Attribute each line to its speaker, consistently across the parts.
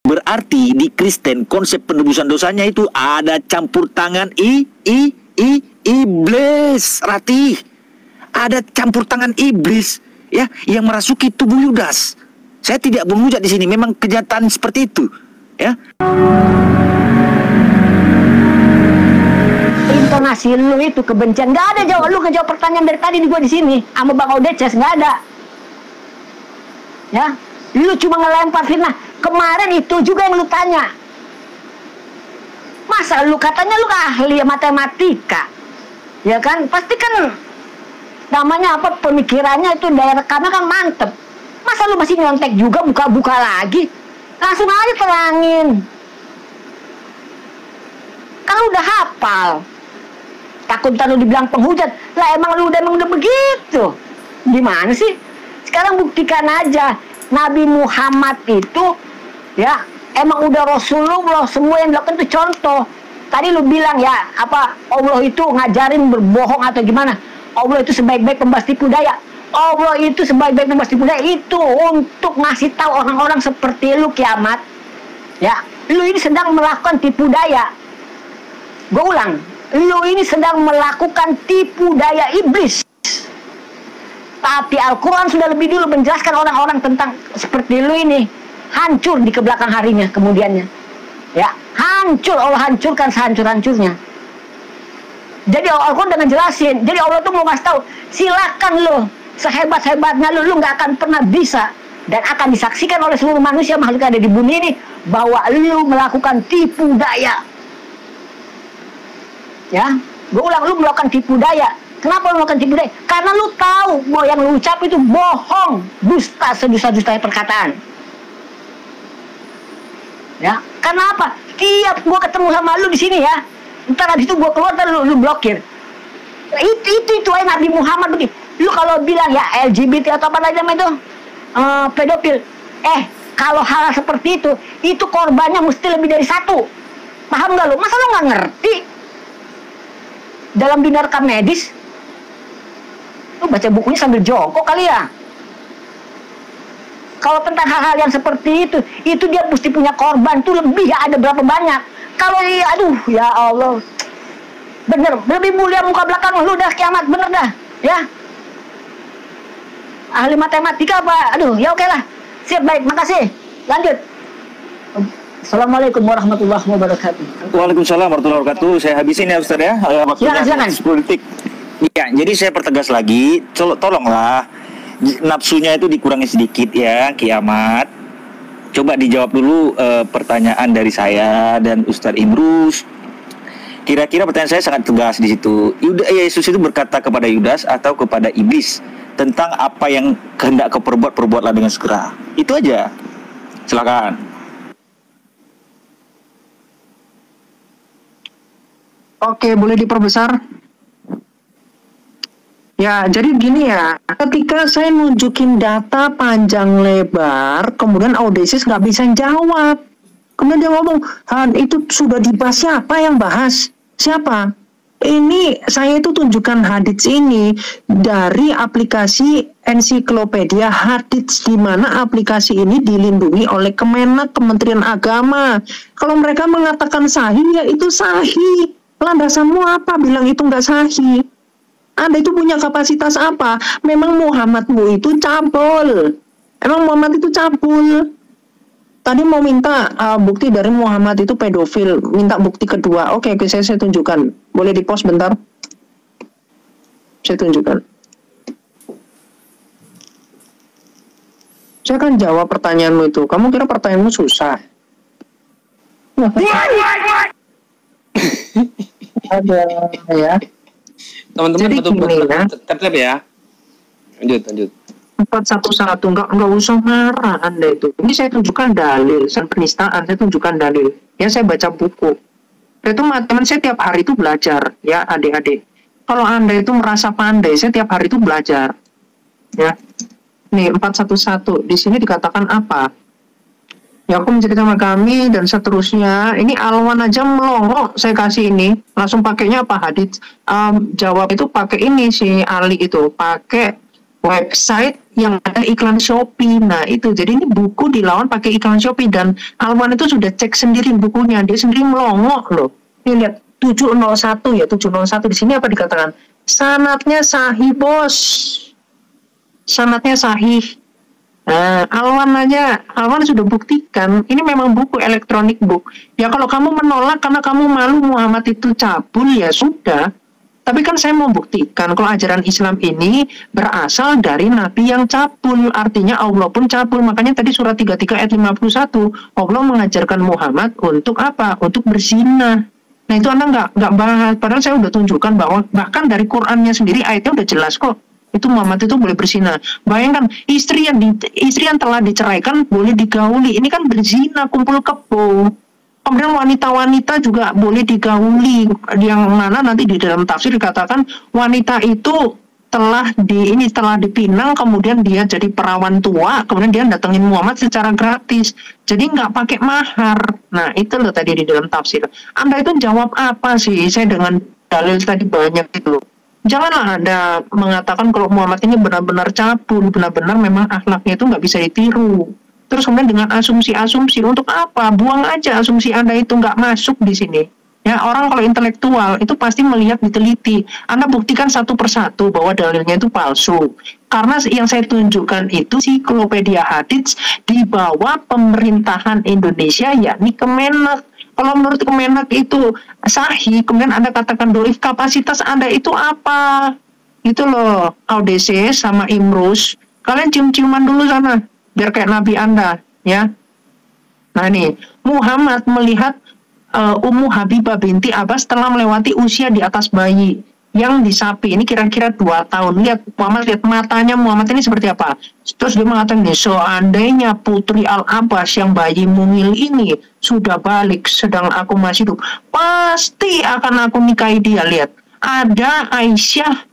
Speaker 1: Berarti di Kristen konsep penebusan dosanya itu ada campur tangan iblis, Ratih. Ada campur tangan iblis ya yang merasuki tubuh Yudas. Saya tidak menghujat di sini, memang kenyataan seperti itu, ya.
Speaker 2: Intonasi lu itu kebencian, nggak ada jawab. Lu ngejawab pertanyaan dari tadi di gua di sini sama Bang Odeces, nggak ada. Ya, lu cuma ngelempar fitnah. Kemarin itu juga yang lu tanya. Masa lu katanya lu ahli matematika, ya kan? Pasti kan namanya apa, pemikirannya itu daerah karena kan mantep. Masa lu masih nyontek juga, buka-buka lagi? Langsung aja terangin. Kan lu udah hafal. Takut ntar lu dibilang penghujat. Lah emang lu udah begitu. Gimana sih? Sekarang buktikan aja. Nabi Muhammad itu ya emang udah Rasulullah, semua yang dilakukan itu contoh. Tadi lu bilang ya apa, Allah itu ngajarin berbohong atau gimana? Allah itu sebaik-baik pembahas tipu daya. Allah itu sebaik-baik pembahas tipu daya itu untuk ngasih tahu orang-orang seperti lu kiamat. Ya, lu ini sedang melakukan tipu daya. Gue ulang, lu ini sedang melakukan tipu daya iblis. Tapi Al-Quran sudah lebih dulu menjelaskan orang-orang tentang seperti lu ini hancur di kebelakang harinya kemudiannya. Ya, hancur, Allah hancurkan sehancur-hancurnya. Jadi Al-Quran udah ngejelasin. Jadi Allah tuh mau ngasih tahu, silakan lo sehebat-hebatnya lu nggak akan pernah bisa dan akan disaksikan oleh seluruh manusia makhluk yang ada di bumi ini bahwa lu melakukan tipu daya. Ya, gue ulang, lu melakukan tipu daya. Kenapa lu melakukan tipu daya? Karena lu tahu bahwa yang lu ucap itu bohong, dusta, sedusta-dustanya perkataan. Ya, karena apa? Tiap gua ketemu sama lu di sini ya, ntar habis itu gua keluar dan lu blokir. Itu aja Nabi Muhammad begitu. Lu kalau bilang ya LGBT atau apa lagi namanya itu, pedofil. Kalau hal seperti itu korbannya mesti lebih dari satu. Paham nggak lu? Masa lu nggak ngerti? Dalam dunia rekam medis, lu baca bukunya sambil jongkok kali ya. Kalau tentang hal-hal yang seperti itu dia mesti punya korban tuh lebih ya, ada berapa banyak. Kalau aduh ya Allah, bener lebih mulia muka belakang lu dah kiamat, bener dah ya. Ahli matematika apa? Aduh ya oke lah, siap, baik, makasih, lanjut. Assalamualaikum warahmatullahi wabarakatuh.
Speaker 1: Waalaikumsalam warahmatullahi wabarakatuh. Saya habisin ya Ustaz ya.
Speaker 2: Silakan.
Speaker 1: 10 detik. Ya, jadi saya pertegas lagi, tolonglah nafsunya itu dikurangi sedikit ya, kiamat. Coba dijawab dulu pertanyaan dari saya dan Ustaz Imrus. Kira-kira pertanyaan saya sangat tegas di situ. Yesus itu berkata kepada Yudas atau kepada iblis tentang apa yang hendak kau perbuat, perbuatlah dengan segera. Itu aja. Silakan.
Speaker 3: Oke, boleh diperbesar? Ya, jadi gini ya, ketika saya nunjukin data panjang lebar, kemudian Audesis nggak bisa jawab. Kemudian dia ngomong, Han, itu sudah dibahas, siapa yang bahas? Siapa? Ini, saya itu tunjukkan hadits ini dari aplikasi ensiklopedia hadits, di mana aplikasi ini dilindungi oleh Kemenak, Kementerian Agama. Kalau mereka mengatakan sahih, ya itu sahih. Landasanmu apa bilang itu nggak sahih? Anda itu punya kapasitas apa? Memang Muhammadmu itu cabul. Emang Muhammad itu cabul. Tadi mau minta bukti dari Muhammad itu pedofil. Minta bukti kedua. Oke, saya tunjukkan. Boleh di-post bentar? Saya tunjukkan. Saya akan jawab pertanyaanmu itu. Kamu kira pertanyaanmu susah? Ada ya.
Speaker 4: Teman-teman betul-betul ya. Lanjut.
Speaker 3: 411, nggak usah marah Anda itu. Ini saya tunjukkan dalil, penistaan, saya tunjukkan dalil. Ya, saya baca buku. Itu teman saya tiap hari itu belajar, ya adik-adik. Kalau Anda itu merasa pandai, saya tiap hari itu belajar. Ya. Nih 411, di sini dikatakan apa? Ya, aku menceritakan sama kami dan seterusnya. Ini Alwan aja melongo saya kasih ini. Langsung pakainya apa hadits? Jawab itu pakai ini si Ali itu, pakai website yang ada iklan Shopee. Nah itu, jadi ini buku dilawan pakai iklan Shopee, dan Alwan itu sudah cek sendiri bukunya, dia sendiri melongok loh. Ini lihat 701 ya, 701 di sini apa dikatakan? Sanadnya sahih bos, sanadnya sahih. Nah, Alwan sudah buktikan, ini memang buku elektronik book. Ya kalau kamu menolak karena kamu malu Muhammad itu cabul, ya sudah. Tapi kan saya mau buktikan kalau ajaran Islam ini berasal dari Nabi yang cabul, artinya Allah pun cabul. Makanya tadi surat 33 ayat 51, Allah mengajarkan Muhammad untuk apa? Untuk berzina. Nah itu Anda nggak bahas, padahal saya udah tunjukkan bahwa bahkan dari Qurannya sendiri ayatnya udah jelas kok. Itu Muhammad itu boleh berzina. Bayangkan istri yang telah diceraikan boleh digauli. Ini kan berzina, kumpul kebo. Kemudian wanita-wanita juga boleh digauli, yang mana nanti di dalam tafsir dikatakan wanita itu telah dipinang, kemudian dia jadi perawan tua, kemudian dia datengin Muhammad secara gratis, jadi nggak pakai mahar. Nah itu loh tadi di dalam tafsir. Anda itu jawab apa sih? Saya dengan dalil tadi banyak gitu loh. Janganlah Anda mengatakan kalau Muhammad ini benar-benar cabul, benar-benar memang akhlaknya itu nggak bisa ditiru. Terus kemudian dengan asumsi-asumsi, untuk apa? Buang aja asumsi Anda itu, nggak masuk di sini. Ya, orang kalau intelektual itu pasti melihat, diteliti. Anda buktikan satu persatu bahwa dalilnya itu palsu. Karena yang saya tunjukkan itu Siklopedia Hadits di bawah pemerintahan Indonesia, yakni Kemenak. Kalau menurut Kemenak itu sahih, kemudian Anda katakan doif, kapasitas Anda itu apa? Itu loh, Audeses sama Imrus. Kalian cium-ciuman dulu sana, biar kayak Nabi Anda, ya. Nah ini, Muhammad melihat Ummu Habibah binti Abbas telah melewati usia di atas bayi yang disapi. Ini kira-kira 2 tahun. Lihat matanya Muhammad ini seperti apa. Terus dia mengatakan, seandainya putri Al-Abbas yang bayi mungil ini sudah balik sedang aku masih hidup, pasti akan aku nikahi dia. Lihat, ada Aisyah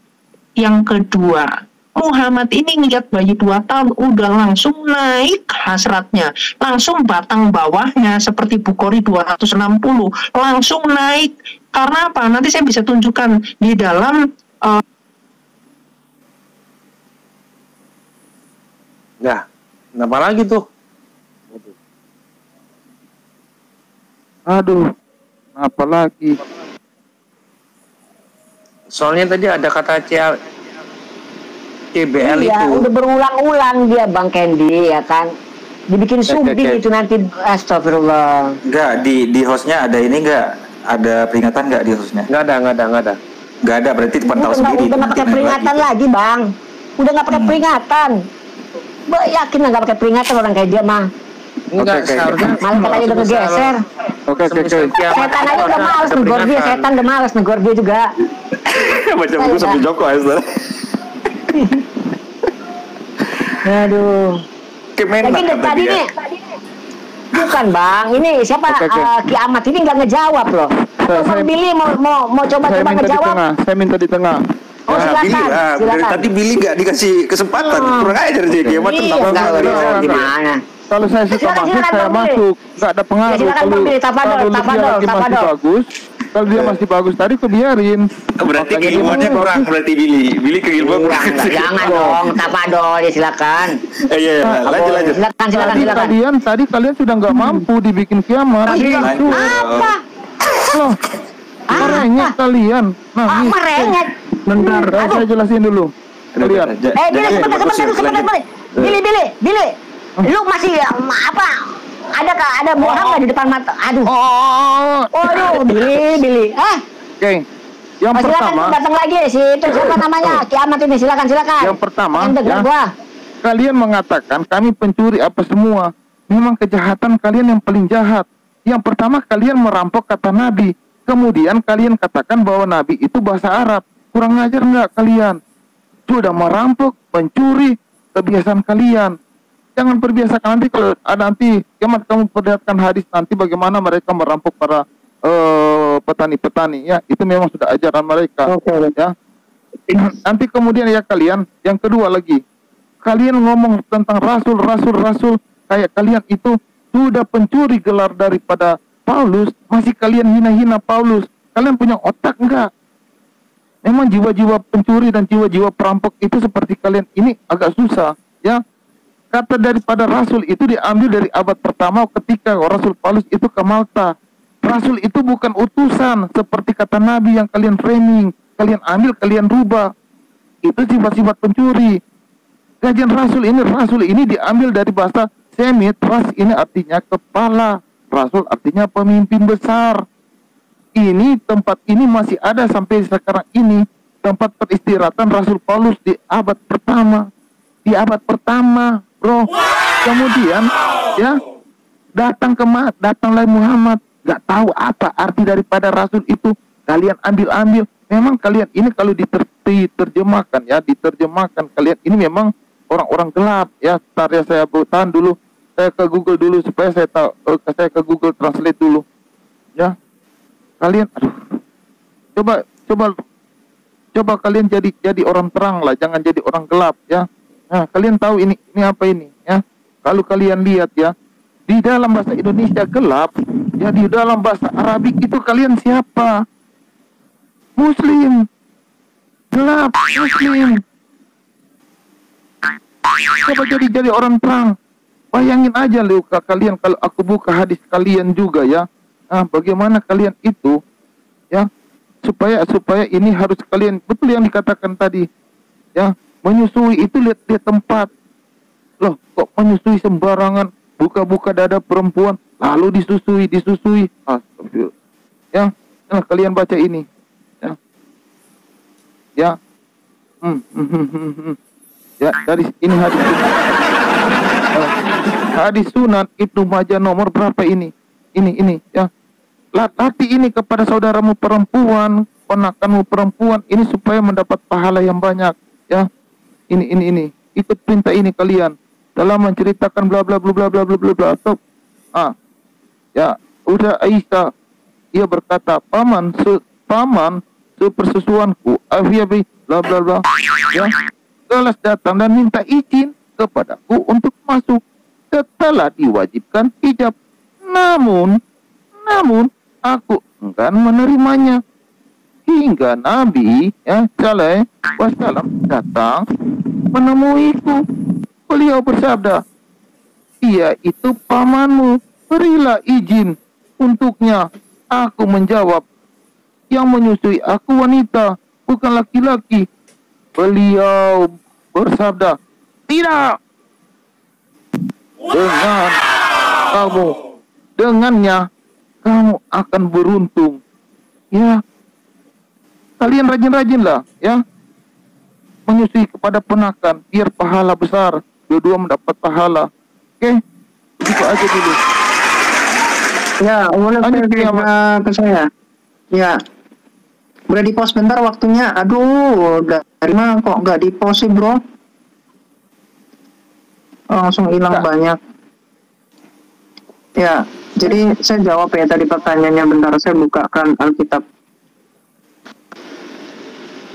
Speaker 3: yang kedua. Muhammad ini ngeliat bayi 2 tahun udah langsung naik hasratnya, langsung batang bawahnya seperti Bukhari 260 langsung naik. Karena apa? Nanti saya bisa tunjukkan di dalam
Speaker 4: Nah, kenapa lagi tuh?
Speaker 5: Aduh, apa lagi?
Speaker 4: Soalnya tadi ada kata CBL
Speaker 2: iya,
Speaker 4: itu.
Speaker 2: udah berulang-ulang dia Bang Kendi, ya kan. Dibikin subing itu nanti, astagfirullah.
Speaker 1: Enggak, di hostnya ada ini enggak? Ada peringatan enggak di hostnya?
Speaker 4: Nggak ada.
Speaker 1: Enggak ada, berarti pantau sendiri.
Speaker 2: Udah nggak pakai peringatan lagi Bang. Udah nggak pakai peringatan. Yakin nggak pakai peringatan orang kayak dia mah.
Speaker 4: Enggak, seharusnya
Speaker 2: Malaikat aja udah ngegeser.
Speaker 5: Oke.
Speaker 2: Setan aja udah males negor dia, setan udah males negor dia juga.
Speaker 1: Baca buku sambil joko ya,
Speaker 2: Aduh.
Speaker 1: Kemenak
Speaker 2: Lagi
Speaker 1: kata
Speaker 2: tadi
Speaker 1: dia.
Speaker 2: nih. Bukan Bang, ini siapa?
Speaker 5: Oke.
Speaker 2: Kiamat ini nggak ngejawab loh. Bang Billy mau coba-coba ngejawab.
Speaker 5: Saya minta di tengah.
Speaker 2: Oh
Speaker 1: Nah, Billy
Speaker 2: silakan,
Speaker 1: lah. Dari
Speaker 2: silakan.
Speaker 1: tadi Billy nggak dikasih kesempatan. Kurang ajar sih Kiamat
Speaker 2: Iya,
Speaker 1: tentang
Speaker 2: nggak
Speaker 1: apa
Speaker 2: tahu gimana.
Speaker 5: Kalau saya suka
Speaker 2: Silakan,
Speaker 5: masuk,
Speaker 2: silakan,
Speaker 5: saya
Speaker 2: Bang Billy.
Speaker 5: masuk. Nggak ada pengaruh.
Speaker 2: Ya, silakan, Bang Billy. Tafadol,
Speaker 5: Kalau dia
Speaker 2: tafadol,
Speaker 5: lagi masih
Speaker 2: tafadol.
Speaker 5: bagus, kalau dia masih bagus tadi, kebiarin.
Speaker 1: Berarti
Speaker 5: Makanya
Speaker 1: keilmuannya
Speaker 5: dia
Speaker 1: kurang berarti Billy keilmuan kurang.
Speaker 2: Jangan dong, tapadol ya silakan.
Speaker 1: Iya, lanjut.
Speaker 2: Silakan.
Speaker 5: Tadi kalian sudah nggak mampu dibikin kiamat.
Speaker 1: Lanjut.
Speaker 2: Apa?
Speaker 5: Loh, merengek kalian.
Speaker 2: Ah,
Speaker 5: Nangis.
Speaker 2: merengek.
Speaker 5: Bentar, saya jelasin dulu. Kalian.
Speaker 2: Billy, sebentar. Billy. Lu masih apa? Ada bohong nggak di depan mata? Aduh. Waduh, Billy.
Speaker 5: Oke. Yang
Speaker 2: Silakan
Speaker 5: pertama,
Speaker 2: datang lagi si itu siapa namanya? Kiamat ini silakan.
Speaker 5: yang pertama,
Speaker 2: Dengar
Speaker 5: ya,
Speaker 2: gua.
Speaker 5: kalian mengatakan kami pencuri apa semua. Memang kejahatan kalian yang paling jahat. Yang pertama kalian merampok kata Nabi. Kemudian kalian katakan bahwa Nabi itu bahasa Arab. Kurang ajar nggak kalian? Sudah merampok, mencuri, kebiasaan kalian. Jangan perbiasakan nanti kalau nanti kiamat kamu perlihatkan hadis nanti bagaimana mereka merampok para petani-petani, ya itu memang sudah ajaran mereka. Ya. Nanti kemudian ya kalian yang kedua lagi, kalian ngomong tentang rasul kayak kalian itu sudah pencuri gelar daripada Paulus, masih kalian hina-hina Paulus. Kalian punya otak enggak? Memang jiwa-jiwa pencuri dan jiwa-jiwa perampok itu seperti kalian ini agak susah. ya. Kata daripada Rasul itu diambil dari abad pertama ketika Rasul Paulus itu ke Malta. Rasul itu bukan utusan seperti kata Nabi yang kalian framing, kalian ambil, kalian rubah. Itu sifat-sifat pencuri. Kajian Rasul ini diambil dari bahasa Semit. Ras ini artinya kepala, Rasul artinya pemimpin besar. Ini tempat ini masih ada sampai sekarang ini, tempat peristirahatan Rasul Paulus di abad pertama. Di abad pertama, bro. Kemudian ya datanglah Muhammad. Gak tahu apa arti daripada Rasul itu. Kalian ambil. Memang kalian ini kalau diterjemahkan kalian ini memang orang-orang gelap ya. Ntar ya saya tahan dulu. Saya ke Google dulu supaya saya tahu. Saya ke Google Translate dulu. Ya. Kalian coba kalian jadi orang terang lah, jangan jadi orang gelap ya. Nah, kalian tahu ini apa ini ya? Kalau kalian lihat ya, di dalam bahasa Indonesia gelap, ya di dalam bahasa Arabik itu kalian siapa? Muslim. Gelap, Muslim. Coba jadi orang terang. Bayangin aja loh kalian kalau aku buka hadis kalian juga ya. Nah, bagaimana kalian itu ya supaya ini harus kalian betul yang dikatakan tadi ya, menyusui itu lihat tempat. Loh, kok menyusui sembarangan, buka dada perempuan lalu disusui. Astagfirullah. Ya, nah, kalian baca ini ya. Ya. Ya, dari ini hadis Sunan Ibnu Majah nomor berapa ini? Ini ya. Latih ini kepada saudaramu perempuan, ponakanmu perempuan, ini supaya mendapat pahala yang banyak ya. Ini. Ikut perintah ini kalian dalam menceritakan bla bla bla bla bla bla bla atau ya, udah Aisyah ia berkata, paman sepersusuanku Afiabi bla bla bla ya. Gelas datang dan minta izin kepadaku untuk masuk setelah diwajibkan hijab. Namun aku enggan menerimanya hingga Nabi ya Saleh Wasallam datang menemuiku. Beliau bersabda, dia itu pamanmu, berilah izin untuknya. Aku menjawab, yang menyusui aku wanita, bukan laki-laki. Beliau bersabda, tidak. Dengannya kamu akan beruntung. Ya, kalian rajin-rajinlah ya, menyusui kepada ponakan biar pahala besar, dua-dua mendapat pahala. Oke, itu aja dulu.
Speaker 3: Ya, boleh ke saya. Ya, boleh di pause bentar waktunya. Aduh, dari mana kok nggak di pause sih, bro? Langsung hilang banyak. Ya, jadi saya jawab ya tadi pertanyaannya, bentar saya bukakan Alkitab.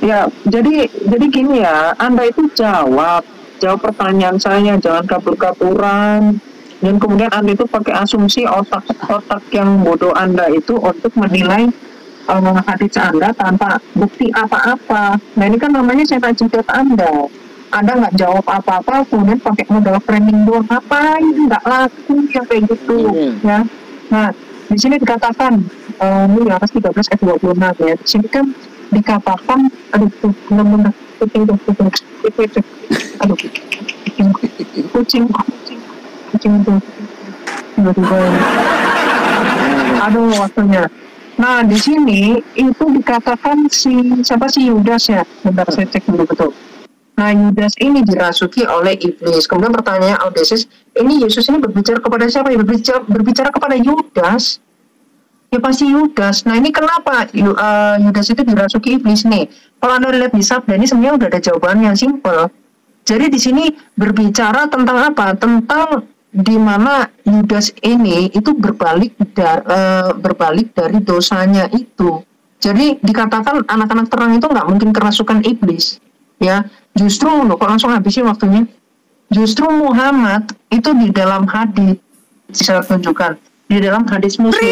Speaker 3: Ya, jadi gini ya, Anda itu jawab pertanyaan saya, jangan kabur-kaburan. Dan kemudian Anda itu pakai asumsi otak yang bodoh Anda itu untuk menilai hadis Anda tanpa bukti apa-apa. Nah, ini kan namanya saya jidat Anda. Anda nggak jawab apa-apa, kemudian pakai modal framing doang, ngapain? Nggak laku yang kayak gitu ya. Nah, di sini dikatakan ini Yohanes 13 ayat 26 ya. Di sini kan dikatakan, aduh tuh benar-benar kucing, aduh waktunya. Nah, di sini itu dikatakan si Yudas ya. Bentar saya cek dulu betul. Nah, Yudas ini dirasuki oleh iblis. Kemudian pertanyaannya Audesis, ini Yesus ini berbicara kepada siapa? Ya, berbicara kepada Yudas. Ya pasti Yudas. Nah, ini kenapa Yudas itu dirasuki iblis nih? Kalau Anda lihat di sabda ini sebenarnya udah ada jawabannya yang simple. Jadi di sini berbicara tentang apa? Tentang di mana Yudas ini itu berbalik dari dosanya itu. Jadi dikatakan anak-anak terang itu nggak mungkin kerasukan iblis. Ya, justru kok langsung habisin waktunya. Justru Muhammad itu di dalam hadis saya tunjukkan. di dalam hadis Muslim.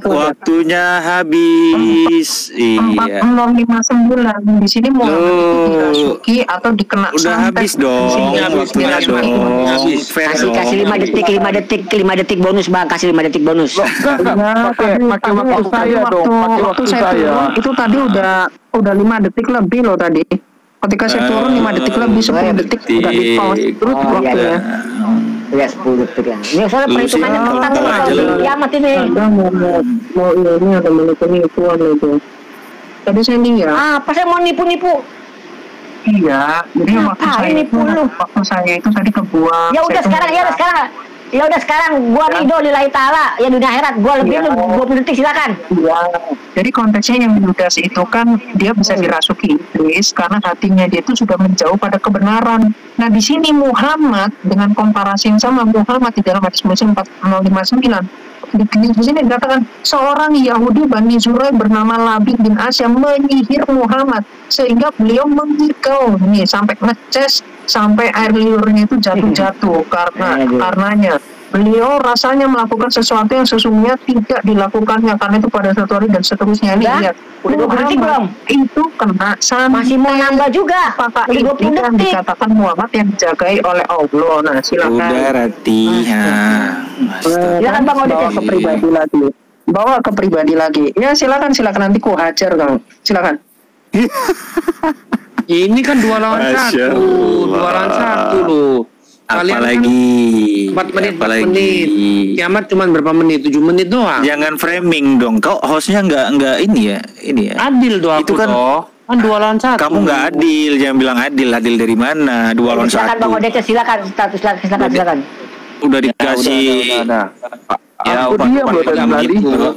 Speaker 1: Waktunya habis. Iya.
Speaker 3: 4059 di sini Muhammad itu dirasuki atau dikena
Speaker 1: Udah
Speaker 3: santet.
Speaker 1: habis dong. Waktunya dong. Fair
Speaker 2: Kasih
Speaker 1: dong.
Speaker 2: 5 detik bonus bang, kasih 5 detik bonus.
Speaker 5: Pakai waktu saya dong, pakai waktu saya.
Speaker 3: turun, itu tadi udah 5 detik lebih loh tadi. Ketika saya turun 5 detik lebih, 10 detik udah di pause terus waktunya.
Speaker 2: Ya 10 detik lah. Ini soalnya
Speaker 1: Lu
Speaker 2: perhitungannya
Speaker 1: sih,
Speaker 2: ketat
Speaker 1: tolong aja lu.
Speaker 2: kalau kiamat ini.
Speaker 3: Ada mau ini ada menitnya ituan itu. Tadi saya nih ya.
Speaker 2: Apa saya mau nipu-nipu?
Speaker 3: Iya, jadi waktu
Speaker 2: Ngapain
Speaker 3: saya
Speaker 2: nih,
Speaker 3: itu
Speaker 2: Pulu?
Speaker 3: waktu saya itu tadi ke gua.
Speaker 2: Ya udah
Speaker 3: saya
Speaker 2: sekarang, gua ridho lillahi ta'ala, ya dunia akhirat, gua lebih
Speaker 3: Iya.
Speaker 2: lu 20 detik silakan.
Speaker 3: Iya. Jadi konteksnya yang Yudas itu kan dia bisa dirasuki iblis karena hatinya dia itu sudah menjauh pada kebenaran. Nah di sini Muhammad dengan komparasi yang sama Muhammad di dalam hadis Muslim 4059 di sini dikatakan seorang Yahudi Bani Zurai bernama Labid bin Asyam menyihir Muhammad sehingga beliau mengigau nih sampai ngeces sampai air liurnya itu jatuh-jatuh karenanya beliau rasanya melakukan sesuatu yang sesungguhnya tidak dilakukannya karena itu pada suatu hari dan seterusnya ini
Speaker 2: Udah?
Speaker 3: lihat
Speaker 2: Udah berhenti belum?
Speaker 3: itu kena santet.
Speaker 2: Masih mau nambah juga.
Speaker 3: Apakah
Speaker 2: Udah
Speaker 3: ini
Speaker 2: 20
Speaker 3: yang
Speaker 2: detik.
Speaker 3: dikatakan Muhammad yang dijagai oleh Allah? Nah silakan.
Speaker 1: Udah Rati.
Speaker 2: Silakan Bang Odet.
Speaker 3: Bawa ke pribadi lagi. Bawa ke pribadi lagi. Ya silakan nanti ku hajar Kang. Silakan.
Speaker 4: Ini kan 2 lawan
Speaker 1: Masya
Speaker 4: 1. 2 lawan 1 loh. Kalian
Speaker 1: Apalagi.
Speaker 4: kan 4 menit, 4
Speaker 1: Apalagi.
Speaker 4: menit. Kiamat cuma berapa menit? 7 menit doang.
Speaker 1: Jangan framing dong. Kau hostnya nggak ini ya.
Speaker 4: Adil doang
Speaker 1: Itu
Speaker 4: aku
Speaker 1: kan-
Speaker 4: toh. Kan 2 lawan 1.
Speaker 1: Kamu nggak adil. Jangan bilang adil. Adil dari mana? 2 lawan
Speaker 2: Silakan
Speaker 1: 1.
Speaker 2: Bang Odet, silakan silakan.
Speaker 1: Udah dikasih.
Speaker 4: udah.
Speaker 1: Ya,
Speaker 5: Aku
Speaker 1: obat-
Speaker 5: diam loh
Speaker 1: obat
Speaker 5: dari
Speaker 1: nggak
Speaker 5: tadi.
Speaker 1: begitu.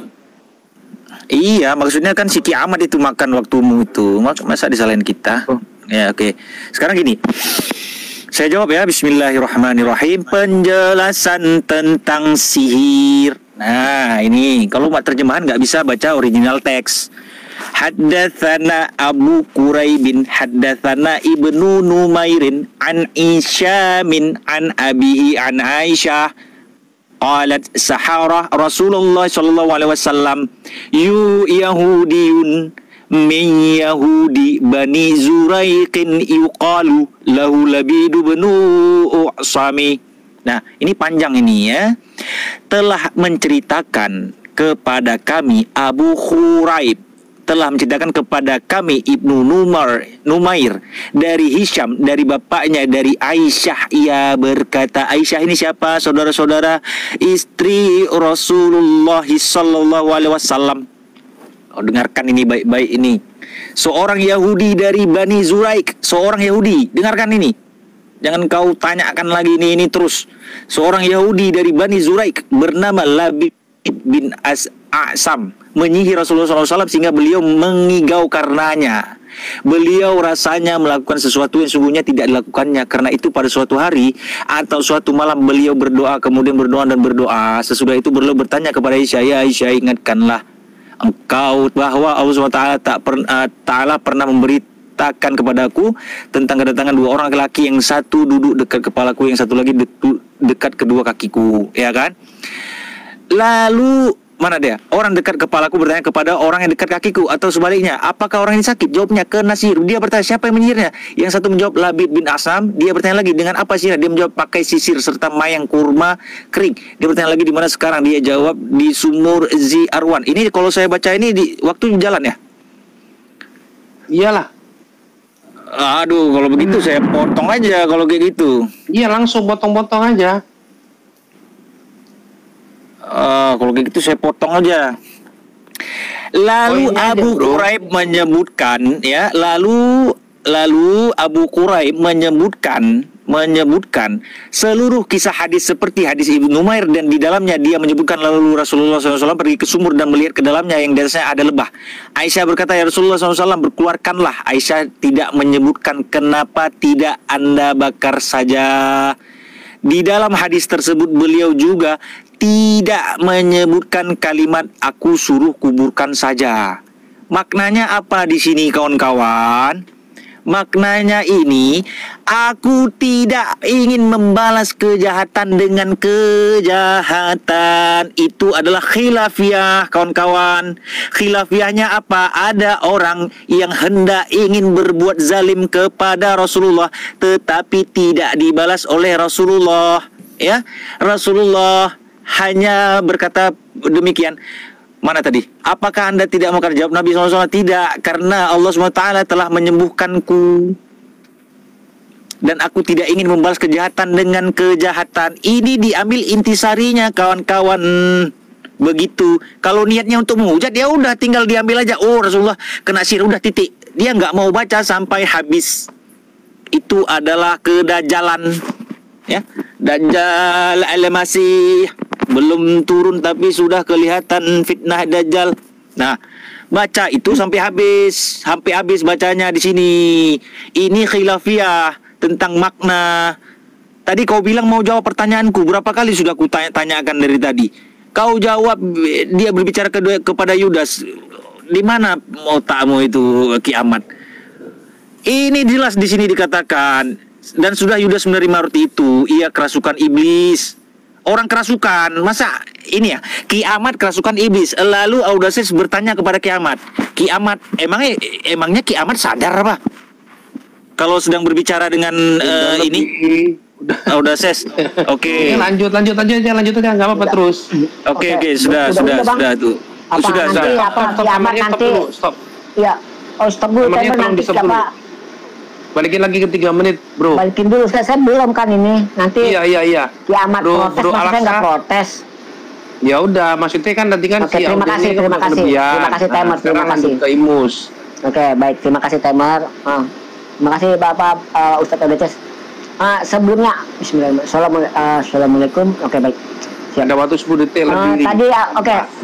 Speaker 1: Iya, maksudnya kan si kiamat itu makan waktumu itu. Masa disalahin kita? Ya, oke. Sekarang gini. Saya jawab ya, bismillahirrahmanirrahim. Penjelasan tentang sihir. Nah, ini kalau mak terjemahan nggak bisa baca original teks. Haddatsana Abu Quraibin haddatsana Ibnu Numairin an Isyamin an Abihi an Aisyah qalat sahara Rasulullah sallallahu alaihi wasallam Yahudiyun min Yahudi Bani Zuraiqin yuqalu lahu Labidu benu U'sami. Nah, ini panjang ini ya. Telah menceritakan kepada kami Abu Khuraib, telah menceritakan kepada kami Ibnu Numair dari Hisham, dari bapaknya dari Aisyah. Ia berkata, Aisyah ini siapa saudara-saudara? Istri Rasulullah sallallahu alaihi wasallam. Oh, dengarkan ini baik-baik ini. Seorang Yahudi dari Bani Zuraik, seorang Yahudi, dengarkan ini. Jangan kau tanyakan lagi ini terus. Seorang Yahudi dari Bani Zuraik bernama Labid bin Asam menyihir Rasulullah SAW sehingga beliau mengigau karenanya. Beliau rasanya melakukan sesuatu yang sungguhnya tidak dilakukannya. Karena itu pada suatu hari atau suatu malam beliau berdoa, kemudian berdoa. Sesudah itu beliau bertanya kepada Aisyah, ya Aisyah, ingatkanlah engkau bahwa Allah SWT Ta'ala pernah memberitakan kepadaku tentang kedatangan 2 orang laki-laki, yang satu duduk dekat kepalaku, yang satu lagi dekat kedua kakiku, ya kan? Lalu mana dia? Orang dekat kepalaku bertanya kepada orang yang dekat kakiku, atau sebaliknya, apakah orang ini sakit? Jawabnya, kena sihir. Dia bertanya, siapa yang menyihirnya? Yang satu menjawab, Labid bin Asam. Dia bertanya lagi, dengan apa sihirnya? Dia menjawab, pakai sisir serta mayang kurma kering. Dia bertanya lagi, di mana sekarang? Dia jawab, di sumur Zi Arwan. Ini kalau saya baca ini di waktu jalan ya?
Speaker 4: Iyalah.
Speaker 1: Aduh, kalau begitu saya potong aja kalau kayak gitu.
Speaker 4: Iya, langsung potong-potong aja.
Speaker 1: Kalau kayak gitu saya potong aja. Lalu Abu Quraib menyebutkan ya, lalu Abu Quraib menyebutkan seluruh kisah hadis seperti hadis Ibnu Numair, dan di dalamnya dia menyebutkan lalu Rasulullah SAW pergi ke sumur dan melihat ke dalamnya yang di atasnya ada lebah. Aisyah berkata, ya Rasulullah SAW, berkeluarkanlah. Aisyah tidak menyebutkan, kenapa tidak Anda bakar saja. Di dalam hadis tersebut beliau juga tidak menyebutkan kalimat aku suruh kuburkan saja. Maknanya apa di sini kawan-kawan? Maknanya ini, aku tidak ingin membalas kejahatan dengan kejahatan. Itu adalah khilafiyah, kawan-kawan. Khilafiyahnya apa? Ada orang yang hendak ingin berbuat zalim kepada Rasulullah, tetapi tidak dibalas oleh Rasulullah. Ya, Rasulullah hanya berkata demikian. Mana tadi? Apakah Anda tidak mau jawab Nabi SAW? Tidak, karena Allah SWT telah menyembuhkanku. Dan aku tidak ingin membalas kejahatan dengan kejahatan. Ini diambil intisarinya, kawan-kawan. Begitu. Kalau niatnya untuk menghujat, ya udah tinggal diambil aja. Oh, Rasulullah kena sihir, udah titik. Dia nggak mau baca sampai habis. Itu adalah kedajalan. Ya, Dajjal al-Masih belum turun tapi sudah kelihatan fitnah Dajjal. Nah, baca itu sampai habis bacanya di sini. Ini khilafiyah tentang makna. Tadi kau bilang mau jawab pertanyaanku, berapa kali sudah ku tanyakan dari tadi. Kau jawab, dia berbicara kepada Yudas. Di mana otakmu itu, kiamat? Ini jelas di sini dikatakan. Dan sudah Yudas menerima roti itu, ia kerasukan iblis. Orang kerasukan, masa ini ya, kiamat kerasukan iblis. Lalu Audaces bertanya kepada kiamat, kiamat, emangnya kiamat sadar apa? Kalau sedang berbicara dengan ini, Audaces, oke.
Speaker 4: Lanjut aja, nggak apa-apa terus.
Speaker 1: Oke, sudah tuh. Sudah.
Speaker 2: Kiamat nanti.
Speaker 4: Stop.
Speaker 2: Ya, stop dulu. Nanti siapa?
Speaker 4: Balikin lagi ke 3 menit, bro.
Speaker 2: Balikin dulu, saya belum kan ini. Nanti
Speaker 4: Iya.
Speaker 2: kiamat protes, maksudnya nggak protes.
Speaker 4: Ya udah, maksudnya kan nanti kan
Speaker 2: Oke, terima kasih Timer, terima kasih.
Speaker 4: Ke Imus.
Speaker 2: Oke, baik, terima kasih Timer. Terima kasih Bapak Ustadz Audaces. Sebelumnya, Bismillahirrahmanirrahim. Assalamualaikum. Oke, baik.
Speaker 4: Ada waktu 10 detik lagi.
Speaker 2: Tadi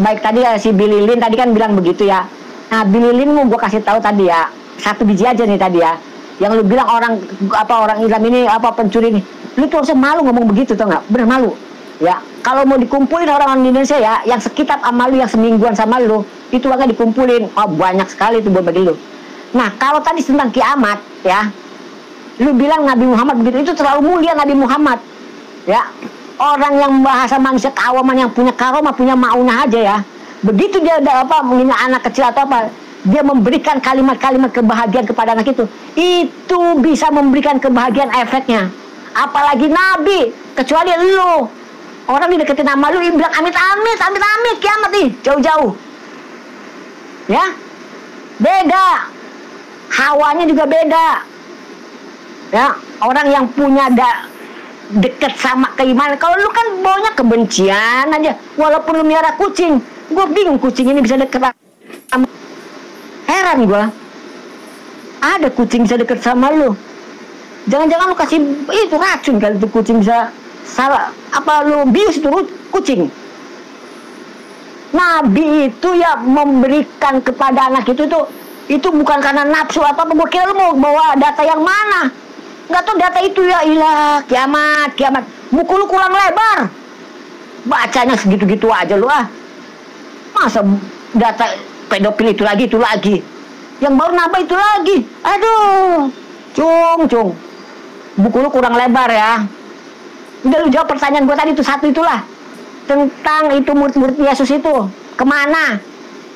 Speaker 2: baik, tadi si Bililin tadi kan bilang begitu ya. Nah, Bililin mau gue kasih tahu tadi ya. 1 biji aja nih tadi ya. Yang lu bilang orang Islam ini pencuri nih, lu tuh harusnya malu ngomong begitu, tau nggak? Bener malu ya. Kalau mau dikumpulin orang di Indonesia ya, yang sekitar sama lu, yang semingguan sama lu, itu akan dikumpulin. Banyak sekali itu buat bagi lu. Nah, kalau tadi tentang kiamat ya, lu bilang Nabi Muhammad begitu, itu terlalu mulia Nabi Muhammad ya. Orang yang bahasa manusia keawaman, yang punya karomah, punya maunya aja ya, begitu dia ada menghina anak kecil atau dia memberikan kalimat-kalimat kebahagiaan kepada anak itu bisa memberikan kebahagiaan efeknya. Apalagi Nabi, kecuali lu. Orang dideketin sama lu, bilang amit kiamat nih, jauh-jauh. Ya, beda. Hawanya juga beda. Ya, orang yang punya deket sama keimanan. Kalau lu kan baunya kebencian aja. Walaupun lu miara kucing, gue bingung kucing ini bisa deket sama. Heran gua, ada kucing bisa deket sama lu. Jangan-jangan lu kasih itu racun kali itu kucing bisa salah. Apa lu bius itu kucing? Nabi itu ya memberikan kepada anak itu bukan karena nafsu atau apa. Gua kira lu mau bawa data yang mana? Nggak tahu data itu ya ilah kiamat. Buku lu kurang lebar. Bacanya segitu-gitu aja lu Masa data pedofil itu lagi yang baru nambah itu lagi. Aduh, cung buku lu kurang lebar ya. Udah lu jawab pertanyaan gua tadi itu satu itulah, tentang itu murid-murid Yesus itu kemana,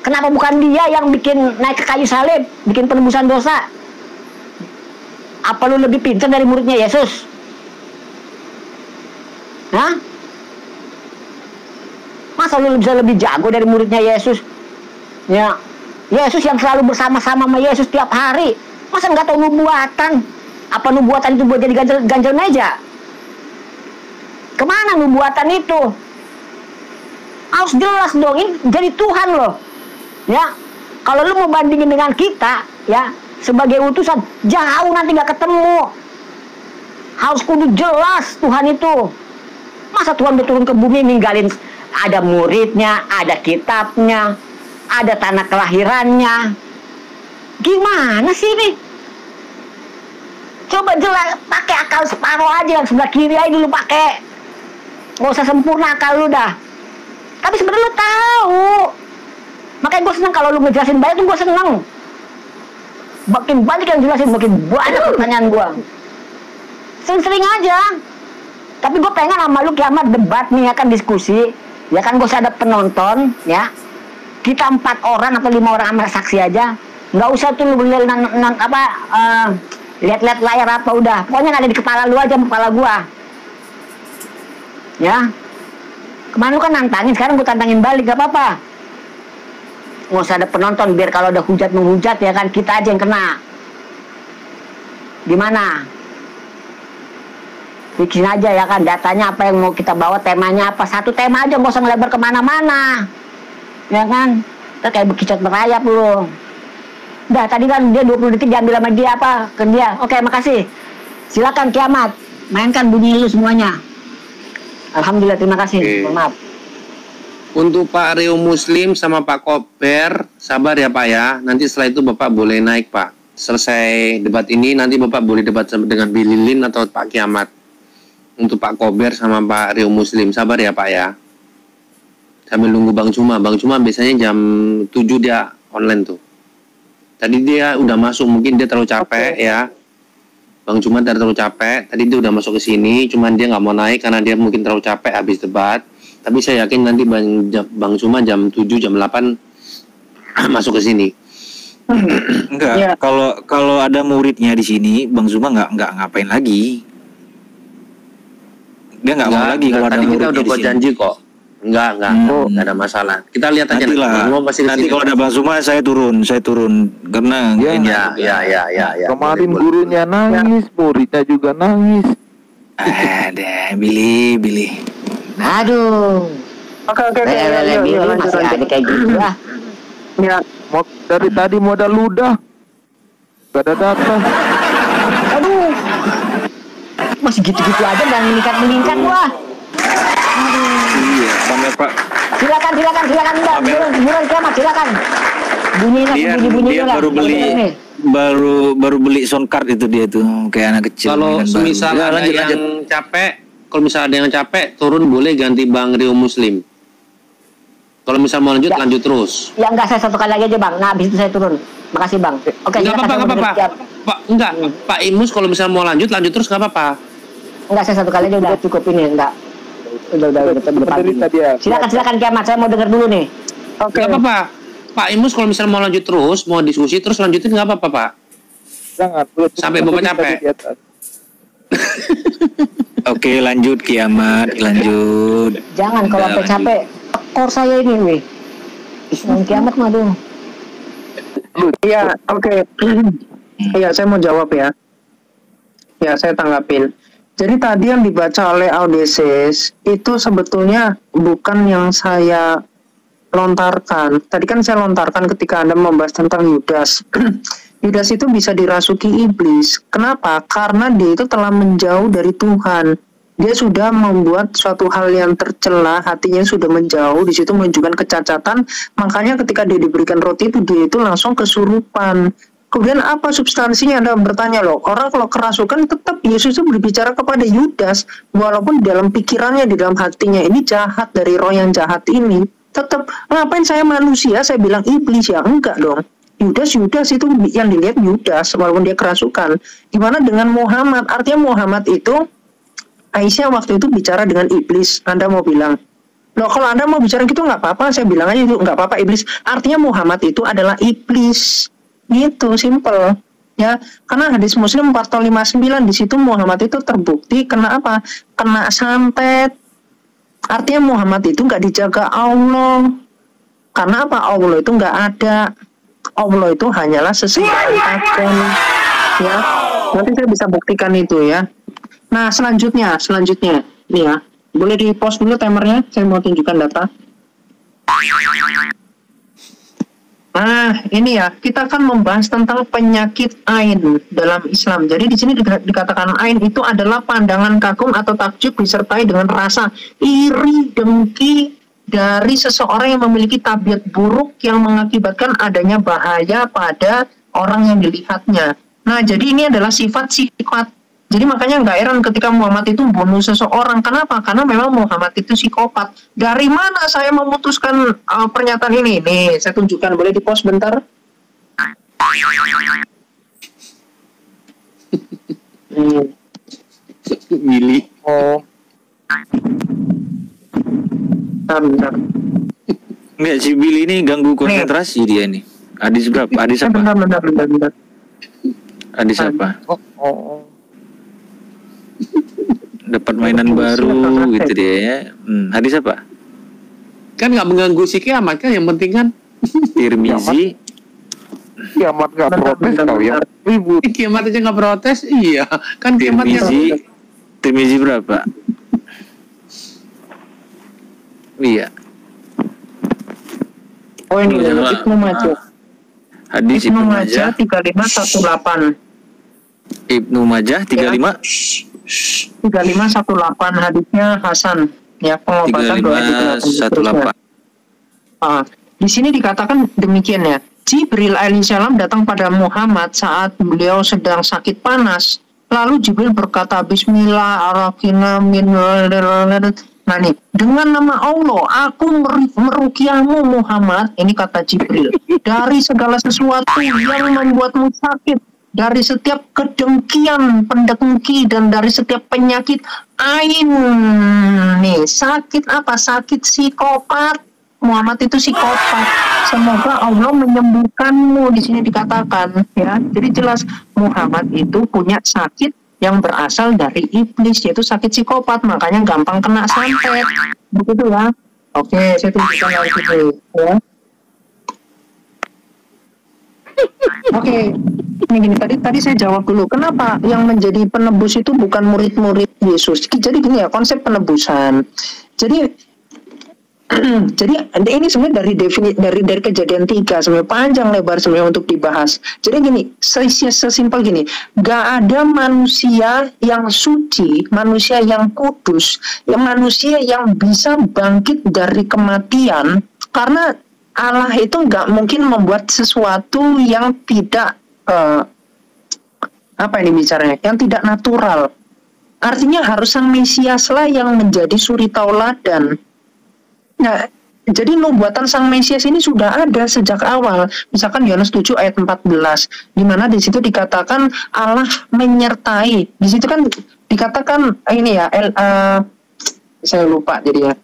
Speaker 2: kenapa bukan dia yang bikin naik ke kayu salib, bikin penebusan dosa? Apa lu lebih pintar dari muridnya Yesus? Masa lu bisa lebih jago dari muridnya Yesus? Ya, Yesus yang selalu bersama-sama sama Yesus tiap hari. Masa nggak tahu nubuatan? Apa nubuatan itu buat jadi ganjel meja? Kemana nubuatan itu? Harus jelas dong, ini jadi Tuhan loh. Ya, kalau lu mau bandingin dengan kita, ya sebagai utusan, jauh nanti nggak ketemu. Harus kudu jelas Tuhan itu. Masa Tuhan berturun ke bumi ninggalin ada muridnya, ada kitabnya, ada tanah kelahirannya. Gimana sih ini? Coba jelas, pakai akal separuh aja, yang sebelah kiri aja dulu pakai. Gak usah sempurna akal lu dah. Tapi sebenarnya lu tahu. Makanya gue seneng kalau lu ngejelasin banyak tuh gue seneng. makin banyak yang jelasin, makin banyak pertanyaan gua. Sering-sering aja. Tapi gue pengen sama lu kiamat debat nih ya kan, diskusi. Ya kan, gue ada penonton ya. Kita 4 orang atau 5 orang sama saksi aja. Nggak usah tuh lu lihat-lihat layar apa, udah. Pokoknya nggak ada di kepala lu aja, kepala gua. Ya. Kemarin lu kan nantangin, sekarang gue tantangin balik, gak apa-apa. Nggak usah ada penonton, biar kalau ada hujat menghujat ya kan, kita aja yang kena. Gimana? Bikin aja ya kan, datanya apa yang mau kita bawa, temanya apa, satu tema aja, nggak usah ngelebar kemana-mana. Ya kan? Kita kayak bekicot berayap lu. Udah, tadi kan dia 20 detik diambil sama dia apa, ke dia. Oke, makasih. Silakan kiamat, mainkan bunyi lu semuanya. Alhamdulillah, terima kasih. Maaf.
Speaker 4: Untuk Pak Rio Muslim sama Pak Kober, sabar ya Pak ya. Nanti setelah itu Bapak boleh naik Pak. Selesai debat ini, nanti Bapak boleh debat dengan Bililin atau Pak Kiamat. Untuk Pak Kober sama Pak Rio Muslim, sabar ya Pak ya. Sambil nunggu Bang Cuma. Bang Cuma biasanya jam 7 dia online tuh. Tadi dia udah masuk, mungkin dia terlalu capek ya. Bang Cuma terlalu capek. Tadi dia udah masuk ke sini, cuman dia nggak mau naik karena dia mungkin terlalu capek habis debat. Tapi saya yakin nanti Bang Cuma jam 7, jam 8 masuk ke sini.
Speaker 1: Enggak, ya. Kalau ada muridnya di sini, Bang Zuma nggak ngapain lagi. Dia nggak mau lagi kalau ada
Speaker 4: muridnya.
Speaker 1: Kita
Speaker 4: udah buat janji kok. Enggak nggak ada masalah. Kita lihat aja
Speaker 1: nanti kalau ada Bang Zuma saya turun karena
Speaker 4: ya.
Speaker 5: Kemarin gurunya nangis, muridnya juga nangis.
Speaker 1: Ada Billy.
Speaker 2: Aduh.
Speaker 3: Oke.
Speaker 2: Masih ada kayak gitu lah.
Speaker 3: Ya.
Speaker 5: Dari tadi modal ludah. Gak ada data.
Speaker 2: Aduh. Masih gitu-gitu aja dan meningkat wah.
Speaker 1: Iya, sampai Pak.
Speaker 2: Silakan enggak. Buruan kiamat, silakan. Bunyi lah.
Speaker 1: Baru beli sound card itu dia tuh kayak anak kecil.
Speaker 4: Kalau misal ada yang capek, turun boleh ganti Bang Rio Muslim. Kalau misal mau lanjut terus.
Speaker 2: Ya enggak, saya satu kali lagi aja Bang. Nah, habis itu saya turun. Makasih Bang. Oke,
Speaker 4: enggak apa-apa. Pak Imus kalau misal mau lanjut terus enggak apa-apa.
Speaker 2: Enggak, saya satu kali aja udah cukup ini, enggak. Udah silakan kiamat, saya mau dengar dulu nih.
Speaker 4: Oke. Enggak apa-apa. Pak Imus kalau misal mau lanjut terus, mau diskusi terus lanjutin enggak apa-apa, Pak.
Speaker 5: Jangan.
Speaker 4: Sampai Bapak capek.
Speaker 1: Oke, lanjut kiamat, lanjut.
Speaker 2: Jangan kalau sampai capek. Tekor saya ini, weh. Yang kiamat mah tuh.
Speaker 3: Iya, oke. Iya, saya mau jawab ya. Ya, saya tanggapin. Jadi tadi yang dibaca oleh Audesis itu sebetulnya bukan yang saya lontarkan. Tadi kan saya lontarkan ketika Anda membahas tentang Yudas. Yudas itu bisa dirasuki iblis. Kenapa? Karena dia itu telah menjauh dari Tuhan. Dia sudah membuat suatu hal yang tercela, hatinya sudah menjauh, di situ menunjukkan kecacatan. Makanya ketika dia diberikan roti itu, dia itu langsung kesurupan. Kemudian apa substansinya? Anda bertanya loh, orang kalau kerasukan tetap Yesus itu berbicara kepada Yudas, walaupun dalam pikirannya, di dalam hatinya ini jahat, dari roh yang jahat ini, tetap ngapain saya manusia, saya bilang iblis ya, enggak dong. Yudas itu yang dilihat Yudas, walaupun dia kerasukan. Gimana dengan Muhammad? Artinya Muhammad itu, Aisyah waktu itu bicara dengan iblis. Anda mau bilang, loh kalau Anda mau bicara gitu nggak apa-apa, saya bilang aja itu nggak apa-apa iblis. Artinya Muhammad itu adalah iblis. Gitu, simple. Ya, karena hadis Muslim 459 di situ Muhammad itu terbukti kena apa? Kena santet. Artinya Muhammad itu nggak dijaga Allah. Karena apa? Allah itu nggak ada. Allah itu hanyalah sesembahan agen. Ya, nanti saya bisa buktikan itu ya. Nah, selanjutnya, nih ya, boleh di post dulu timernya. Saya mau tunjukkan data. Nah, ini ya, kita akan membahas tentang penyakit ain dalam Islam. Jadi di sini dikatakan ain itu adalah pandangan kagum atau takjub disertai dengan rasa iri, dengki dari seseorang yang memiliki tabiat buruk yang mengakibatkan adanya bahaya pada orang yang dilihatnya. Nah, jadi ini adalah sifat-sifat. Jadi makanya nggak heran ketika Muhammad itu bunuh seseorang. Kenapa? Karena memang Muhammad itu psikopat. Dari mana saya memutuskan pernyataan ini? Nih, saya tunjukkan. Boleh di-post bentar?
Speaker 4: Billy.
Speaker 3: Oh, bentar.
Speaker 1: Enggak, si Billy ini ganggu konsentrasi dia nih. Adis berapa? Adis apa?
Speaker 3: Bentar.
Speaker 1: Adis apa?
Speaker 3: Oh.
Speaker 1: Dapat mainan baru gitu dia ya. Hadis apa?
Speaker 4: Kan nggak mengganggu si kiamat kan, yang penting kan
Speaker 1: Tirmizi.
Speaker 5: Kiamat nggak
Speaker 3: Bentar,
Speaker 5: protes
Speaker 3: bentar,
Speaker 5: kau yang
Speaker 3: bentar.
Speaker 5: ribut.
Speaker 4: kiamat aja nggak protes. Iya, kan kiamat yang
Speaker 1: Tirmizi berapa? Iya.
Speaker 3: Oh ini
Speaker 1: Jangan.
Speaker 3: Ibnu Majah.
Speaker 1: Hadis
Speaker 3: Ibnu
Speaker 1: Ibnu
Speaker 3: Majah
Speaker 1: Majah.
Speaker 3: 3518.
Speaker 1: Ibnu Majah 35
Speaker 3: 3518 hadisnya Hasan. Ya, pengobatan doa di tengah penduduk.
Speaker 1: 3518.
Speaker 3: Di sini dikatakan demikian ya. Jibril alaihissalam datang pada Muhammad saat beliau sedang sakit panas. Lalu Jibril berkata, Bismillahirrahmanirrahim. Nah nih, dengan nama Allah, aku meruqyahmu Muhammad. Ini kata Jibril. Dari segala sesuatu yang membuatmu sakit. Dari setiap kedengkian, pendengki, dan dari setiap penyakit ain. Nih, sakit apa? Sakit psikopat. Muhammad itu psikopat. Semoga Allah menyembuhkanmu, di sini dikatakan ya. Jadi jelas Muhammad itu punya sakit yang berasal dari iblis, yaitu sakit psikopat, makanya gampang kena santet. Begitu ya. Oke, saya tunjukkan lagi dulu ya. Oke, ini gini, tadi saya jawab dulu. Kenapa yang menjadi penebus itu bukan murid-murid Yesus? Jadi gini ya, konsep penebusan. Jadi ini sebenarnya dari kejadian 3 sebenarnya panjang lebar sebenarnya untuk dibahas. Jadi gini, sesimpel gini, gak ada manusia yang suci, manusia yang kudus, manusia yang bisa bangkit dari kematian, karena Allah itu gak mungkin membuat sesuatu yang tidak apa ini bicaranya, yang tidak natural. Artinya harus sang Mesias lah yang menjadi suri tauladan. Nah, jadi nubuatan sang Mesias ini sudah ada sejak awal. Misalkan Yohanes 7 ayat 14, di mana di situ dikatakan Allah menyertai. Di situ kan dikatakan ini ya, saya lupa jadi ya.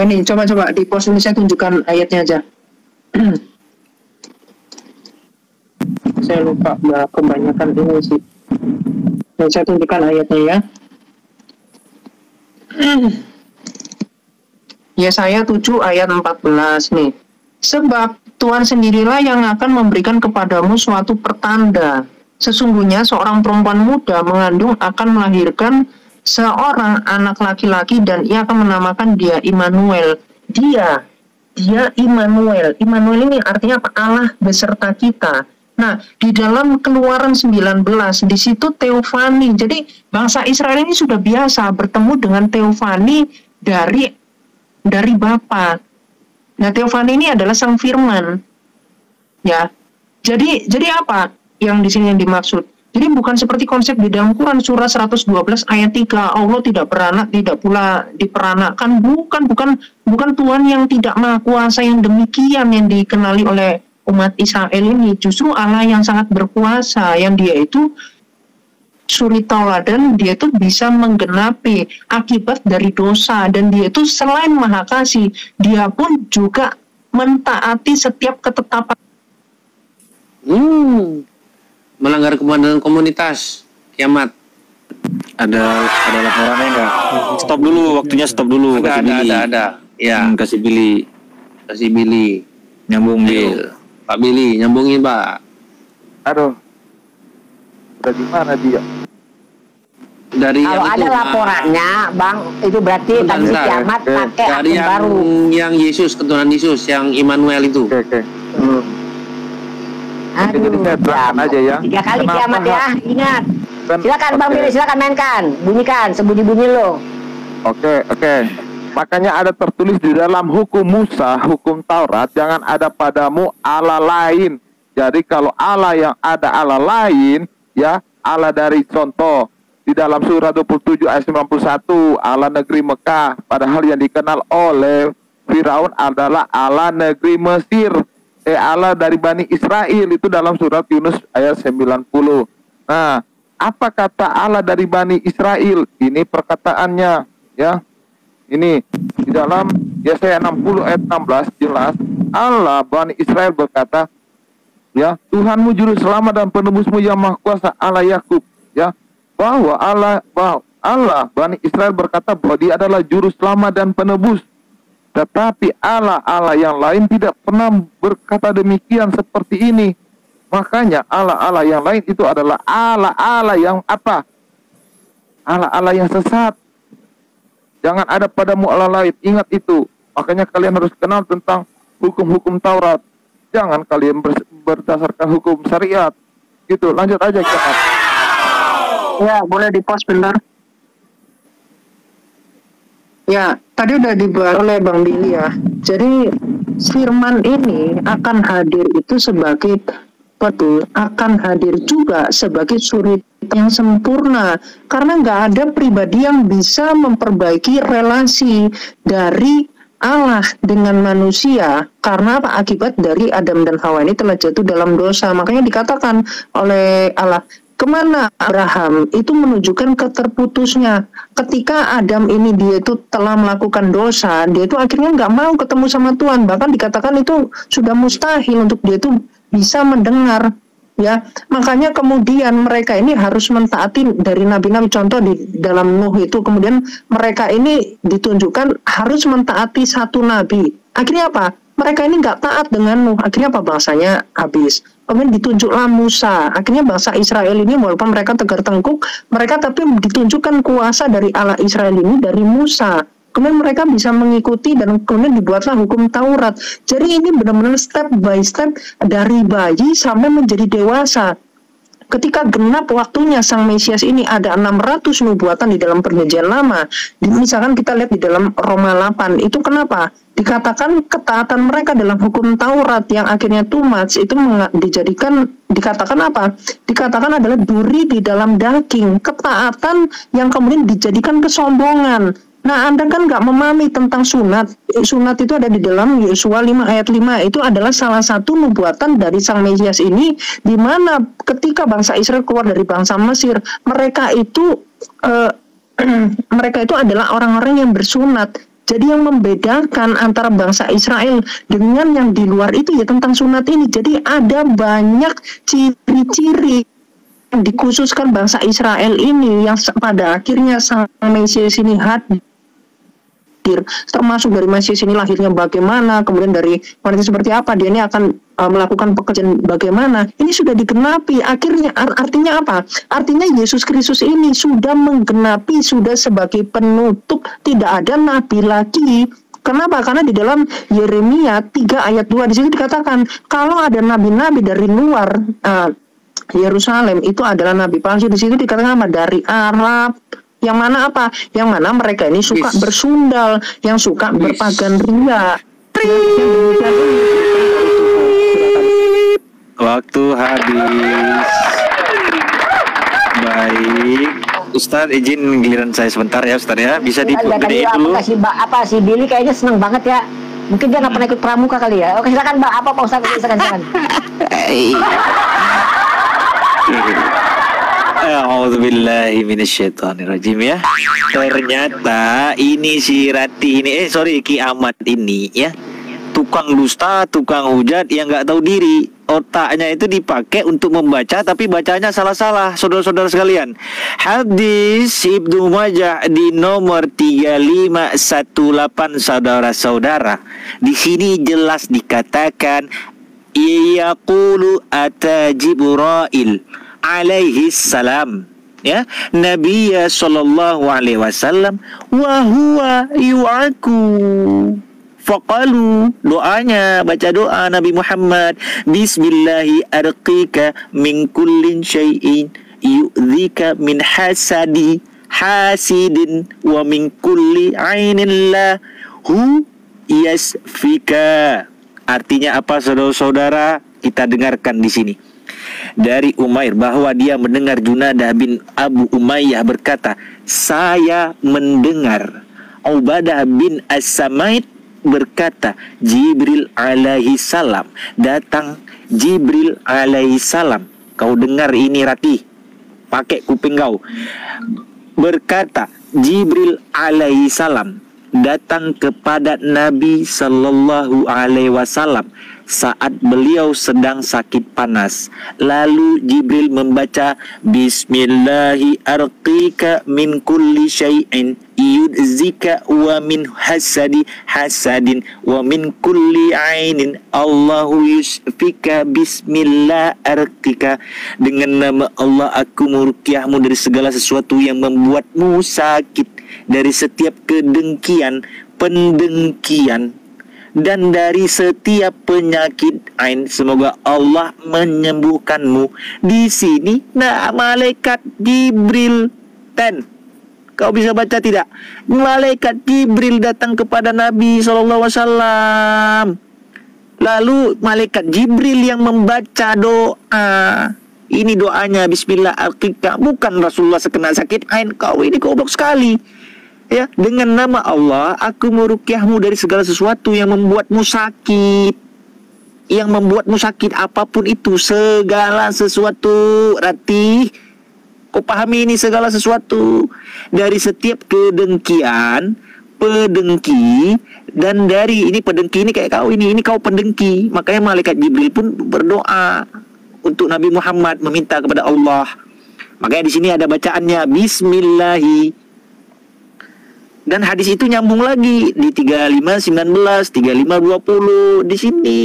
Speaker 3: Ini coba di pos ini saya tunjukkan ayatnya aja. Saya lupa kebanyakan ini sih. Saya tunjukkan ayatnya ya. Yesaya 7 ayat 14 nih. Sebab Tuhan sendirilah yang akan memberikan kepadamu suatu pertanda. Sesungguhnya seorang perempuan muda mengandung akan melahirkan seorang anak laki-laki dan ia akan menamakan dia Immanuel. Dia Immanuel. Immanuel ini artinya apa? Allah beserta kita. Nah, di dalam Keluaran 19 di situ teofani. Jadi bangsa Israel ini sudah biasa bertemu dengan teofani dari Bapa. Nah, teofani ini adalah sang firman. Ya. Jadi apa yang di sini yang dimaksud? Jadi bukan seperti konsep di dalam Quran surah 112 ayat 3, Allah tidak beranak, tidak pula diperanakkan. Bukan Tuhan yang tidak maha kuasa yang demikian yang dikenali oleh umat Israel ini. Justru Allah yang sangat berkuasa, yang dia itu suri tauladan, dia itu bisa menggenapi akibat dari dosa, dan dia itu selain maha kasih, dia pun juga mentaati setiap ketetapan.
Speaker 4: Melanggar kemandangan komunitas kiamat.
Speaker 1: Ada laporannya enggak? Stop dulu, waktunya stop dulu.
Speaker 4: Ada. Ya,
Speaker 1: Kasih Billy. Nyambung Bil.
Speaker 4: Pak Billy, nyambungin Pak.
Speaker 5: Aduh, udah di mana dia?
Speaker 4: Dari
Speaker 2: Kalau
Speaker 4: yang
Speaker 2: ada
Speaker 4: itu,
Speaker 2: laporannya, Bang, itu berarti tadi
Speaker 4: bentar.
Speaker 2: kiamat pakai
Speaker 4: dari
Speaker 2: akun baru.
Speaker 4: yang Yesus, keturunan Yesus, yang Immanuel itu.
Speaker 5: Oke.
Speaker 2: Aduh,
Speaker 5: jadi saya terangkan aja ya.
Speaker 2: 3 kali
Speaker 5: Kenapa
Speaker 2: kiamat ya, ingat.
Speaker 5: Kan-
Speaker 2: Silakan Bang
Speaker 5: oke.
Speaker 2: Billy, silakan mainkan. Bunyikan, sebunyi-bunyi lo.
Speaker 5: Oke. Makanya ada tertulis di dalam hukum Musa, hukum Taurat, jangan ada padamu Allah lain. Jadi kalau Allah yang ada Allah lain, ya Allah dari contoh di dalam surah 27 ayat 91, Allah negeri Mekah, padahal yang dikenal oleh Firaun adalah Allah negeri Mesir. Allah dari Bani Israel itu dalam surat Yunus ayat 90. Nah, apa kata Allah dari Bani Israel? Ini perkataannya, ya. Ini di dalam Yesaya 60 ayat 16 jelas Allah Bani Israel berkata, ya, Tuhanmu juru selamat dan penebusmu yang maha kuasa, Allah Yakub, ya, bahwa Allah Bani Israel berkata bahwa dia adalah juru selamat dan penebus. Tetapi Allah yang lain tidak pernah berkata demikian seperti ini. Makanya Allah yang lain itu adalah Allah yang apa? Allah yang sesat. Jangan ada padamu Allah lain. Ingat itu. Makanya kalian harus kenal tentang hukum-hukum Taurat. Jangan kalian berdasarkan hukum syariat. Gitu. Lanjut aja cepat.
Speaker 3: Ya, boleh di-pause bentar. Ya, tadi udah dibahas oleh Bang Billy ya. Jadi firman ini akan hadir itu sebagai betul, akan hadir juga sebagai suri yang sempurna, karena nggak ada pribadi yang bisa memperbaiki relasi dari Allah dengan manusia, karena apa? Akibat dari Adam dan Hawa ini telah jatuh dalam dosa. Makanya dikatakan oleh Allah, kemana Abraham? Itu menunjukkan keterputusnya. Ketika Adam ini dia itu telah melakukan dosa, dia itu akhirnya nggak mau ketemu sama Tuhan. Bahkan dikatakan itu sudah mustahil untuk dia itu bisa mendengar. Ya, makanya kemudian mereka ini harus mentaati dari nabi-nabi. Contoh di dalam Nuh itu, kemudian mereka ini ditunjukkan harus mentaati satu nabi. Akhirnya apa? Mereka ini nggak taat dengan Nuh. Akhirnya apa? Bangsanya habis. Kemudian ditunjuklah Musa. Akhirnya bangsa Israel ini walaupun mereka tegar tengkuk, mereka tapi ditunjukkan kuasa dari Allah Israel ini dari Musa. Kemudian mereka bisa mengikuti dan kemudian dibuatlah hukum Taurat. Jadi ini benar-benar step by step dari bayi sampai menjadi dewasa. Ketika genap waktunya Sang Mesias ini ada 600 nubuatan di dalam Perjanjian Lama. Misalkan kita lihat di dalam Roma 8, itu kenapa? Dikatakan ketaatan mereka dalam hukum Taurat yang akhirnya too much itu dikatakan apa? Dikatakan adalah duri di dalam daging, ketaatan yang kemudian dijadikan kesombongan. Nah, Anda kan nggak memahami tentang sunat. Sunat itu ada di dalam Yosua 5 ayat 5. Itu adalah salah satu nubuatan dari Sang Mesias ini, di mana ketika bangsa Israel keluar dari bangsa Mesir, mereka itu adalah orang-orang yang bersunat. Jadi yang membedakan antara bangsa Israel dengan yang di luar itu ya tentang sunat ini. Jadi ada banyak ciri-ciri yang dikhususkan bangsa Israel ini yang pada akhirnya Sang Mesias ini hadir, termasuk dari Mesias ini lahirnya bagaimana, kemudian dari wanita seperti apa, dia ini akan melakukan pekerjaan bagaimana, ini sudah digenapi. Akhirnya artinya apa? Artinya Yesus Kristus ini sudah menggenapi, sudah sebagai penutup, tidak ada nabi lagi. Kenapa? Karena di dalam Yeremia 3 ayat 2 di situ dikatakan kalau ada nabi-nabi dari luar Yerusalem itu adalah nabi palsu. Di situ dikatakan apa? Dari Arab. Yang mana apa? Yang mana mereka ini suka bersundal, yang suka berpagan ria.
Speaker 1: Waktu habis. Baik, Ustadz izin giliran saya sebentar ya Ustadz ya. Bisa dibedain dulu.
Speaker 2: Apa si Billy kayaknya seneng banget ya. Mungkin dia nggak pernah ikut pramuka kali ya. Oke, silakan Mbak. Apa Pak Ustadz? Silakan.
Speaker 1: A'udzubillahi minasyaitonirrajim ya. Ternyata ini si Ratih ini, Ki Ahmad ini ya, tukang dusta, tukang hujat yang nggak tahu diri. Otaknya itu dipakai untuk membaca tapi bacanya salah-salah. Saudara-saudara sekalian, hadis Ibnu Majah di nomor 3518 saudara-saudara. Di sini jelas dikatakan yaqulu ata Jibril alaihi salam, ya, Nabi sallallahu alaihi wasallam wa huwa yu'aku. Faqalu, doanya, baca doa Nabi Muhammad, bismillahi arqika min kullin syai'in yu'dhika min hasidin wa min kulli ainin lahu yasfika. Artinya apa saudara-saudara? Kita dengarkan di sini. Dari Umair bahwa dia mendengar Junadah bin Abu Umayyah berkata, saya mendengar Ubadah bin As-Samait berkata, Jibril alaihi salam datang. Jibril alaihi salam, kau dengar ini Ratih pakai kuping kau. Berkata Jibril alaihi salam datang kepada Nabi sallallahu alaihi wasallam saat beliau sedang sakit panas. Lalu Jibril membaca Bismillahi arqika min kulli syai'in yudzika wa min hasadin wa min kulli ainin Allahu yusfika bismillah arqika. Dengan nama Allah aku meruqyahmu dari segala sesuatu yang membuatmu sakit, dari setiap kedengkian, pendengkian, dan dari setiap penyakit ain. Semoga Allah menyembuhkanmu. Di sini malaikat Jibril. Kau bisa baca tidak? Malaikat Jibril datang kepada Nabi SAW. Lalu malaikat Jibril yang membaca doa. Ini doanya Bismillah al-Qiqah. Bukan Rasulullah sekena sakit ain. Kau ini goblok sekali. Ya, dengan nama Allah aku meruqyahmu dari segala sesuatu yang membuatmu sakit. Yang membuatmu sakit apapun itu, segala sesuatu. Ratih, kau pahami ini, segala sesuatu. Dari setiap kedengkian, pedengki, dan dari ini pedengki ini kayak kau ini kau pendengki. Makanya malaikat Jibril pun berdoa untuk Nabi Muhammad, meminta kepada Allah. Makanya di sini ada bacaannya Bismillahi. Dan hadis itu nyambung lagi di 35:19, 35:20 di sini.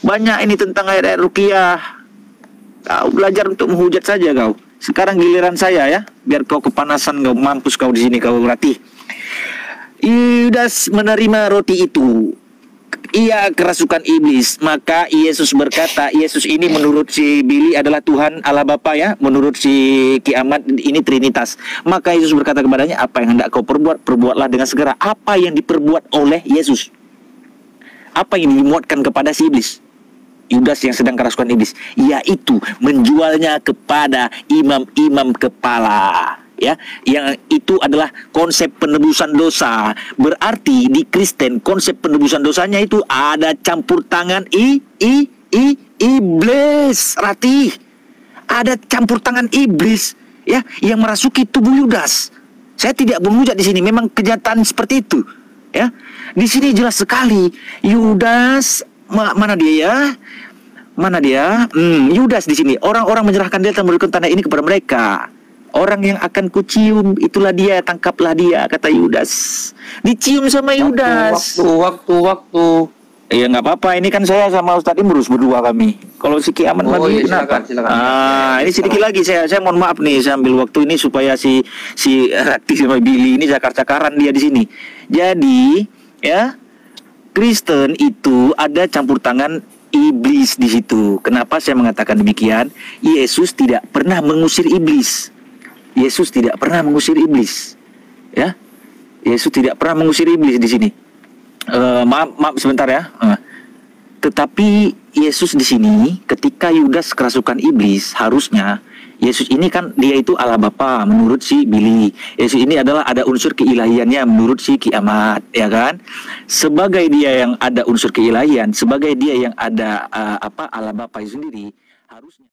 Speaker 1: Banyak ini tentang ayat-ayat ruqyah. Kau belajar untuk menghujat saja kau. Sekarang giliran saya ya, biar kau kepanasan, kau mampus kau di sini kau Ratih. Yudas menerima roti itu. Ia kerasukan iblis. Maka Yesus berkata, Yesus ini menurut si Billy adalah Tuhan Allah Bapa ya. Menurut si Kiamat ini Trinitas. Maka Yesus berkata kepadanya, apa yang hendak kau perbuat, perbuatlah dengan segera. Apa yang diperbuat oleh Yesus? Apa yang dimuatkan kepada si iblis? Yudas yang sedang kerasukan iblis, yaitu menjualnya kepada imam-imam kepala. Ya, yang itu adalah konsep penebusan dosa. Berarti di Kristen konsep penebusan dosanya itu ada campur tangan iblis. Ratih, ada campur tangan iblis ya yang merasuki tubuh Yudas. Saya tidak menghujat di sini, memang kenyataan seperti itu ya. Di sini jelas sekali Yudas, mana dia ya? Mana dia? Yudas di sini. Orang-orang menyerahkan dia dan memberikan tanda ini kepada mereka. Orang yang akan kucium, itulah dia, tangkaplah dia, kata Yudas. Dicium sama Yudas.
Speaker 4: Waktu.
Speaker 1: Ya nggak apa-apa, ini kan saya sama Ustadz Imrus berdua kami. Kalau si Kiaman lagi kenapa?
Speaker 4: Silakan.
Speaker 1: Ini sedikit lagi, saya mohon maaf nih, saya ambil waktu ini supaya si Rati sama Billy ini cakar-cakaran dia di sini. Jadi ya, Kristen itu ada campur tangan iblis di situ. Kenapa saya mengatakan demikian? Yesus tidak pernah mengusir iblis. Yesus tidak pernah mengusir iblis. Ya. Yesus tidak pernah mengusir iblis di sini. Maaf sebentar ya. Tetapi Yesus di sini ketika Yudas kerasukan iblis, harusnya Yesus ini kan dia itu Allah Bapa menurut si Billy. Yesus ini adalah ada unsur keilahiannya menurut si Kiamat, ya kan? Sebagai dia yang ada unsur keilahian, sebagai dia yang ada Allah Bapa sendiri, harusnya